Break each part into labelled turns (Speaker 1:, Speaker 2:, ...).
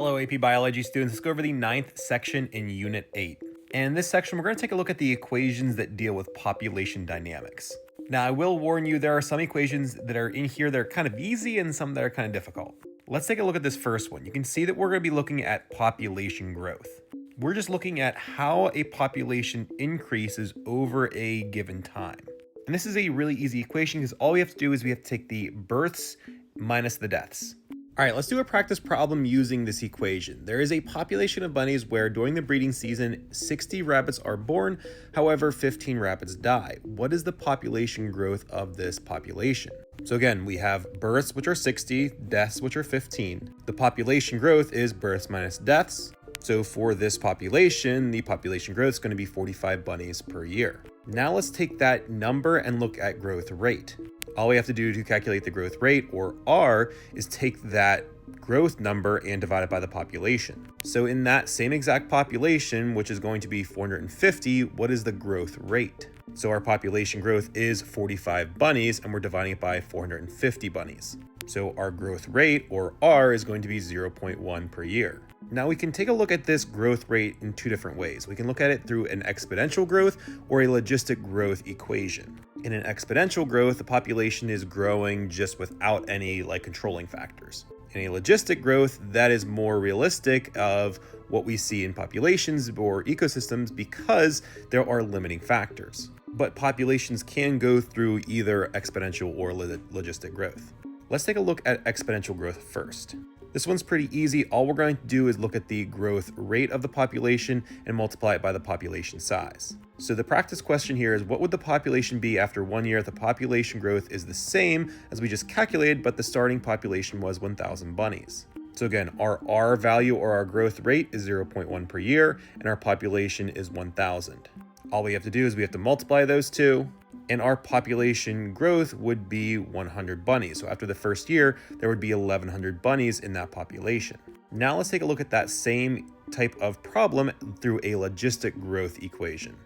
Speaker 1: Hello, AP Biology students. Let's go over the ninth section in Unit 8. And in this section, we're going to take a look at the equations that deal with population dynamics. Now, I will warn you, there are some equations that are in here that are kind of easy and some that are kind of difficult. Let's take a look at this first one. You can see that we're going to be looking at population growth. We're just looking at how a population increases over a given time. And this is a really easy equation because all we have to do is we have to take the births minus the deaths. All right, let's do a practice problem using this equation. There is a population of bunnies where during the breeding season, 60 rabbits are born, however, 15 rabbits die. What is the population growth of this population? So again, we have births, which are 60, deaths, which are 15. The population growth is births minus deaths. So for this population, the population growth is going to be 45 bunnies per year. Now let's take that number and look at growth rate. All we have to do to calculate the growth rate, or R, is take that growth number and divide it by the population. So in that same exact population, which is going to be 450, what is the growth rate? So our population growth is 45 bunnies, and we're dividing it by 450 bunnies. So our growth rate, or R, is going to be 0.1 per year. Now we can take a look at this growth rate in two different ways. We can look at it through an exponential growth or a logistic growth equation. In an exponential growth, the population is growing just without any controlling factors. In a logistic growth, that is more realistic of what we see in populations or ecosystems because there are limiting factors. But populations can go through either exponential or logistic growth. Let's take a look at exponential growth first. This one's pretty easy. All we're going to do is look at the growth rate of the population and multiply it by the population size. So the practice question here is, what would the population be after 1 year if the population growth is the same as we just calculated, but the starting population was 1,000 bunnies? So again, our R value, or our growth rate, is 0.1 per year, and our population is 1,000. All we have to do is we have to multiply those two, and our population growth would be 100 bunnies. So after the first year, there would be 1,100 bunnies in that population. Now let's take a look at that same type of problem through a logistic growth equation.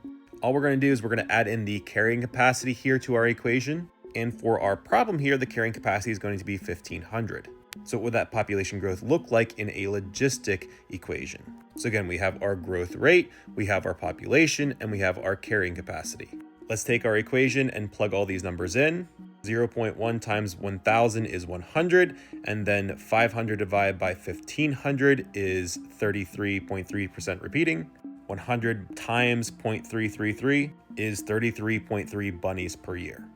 Speaker 1: All we're going to do is we're going to add in the carrying capacity here to our equation. And for our problem here, the carrying capacity is going to be 1,500. So what would that population growth look like in a logistic equation? So again, we have our growth rate, we have our population, and we have our carrying capacity. Let's take our equation and plug all these numbers in. 0.1 times 1,000 is 100, and then 500 divided by 1,500 is 33.3% repeating. 100 times 0.333 is 33.3 bunnies per year.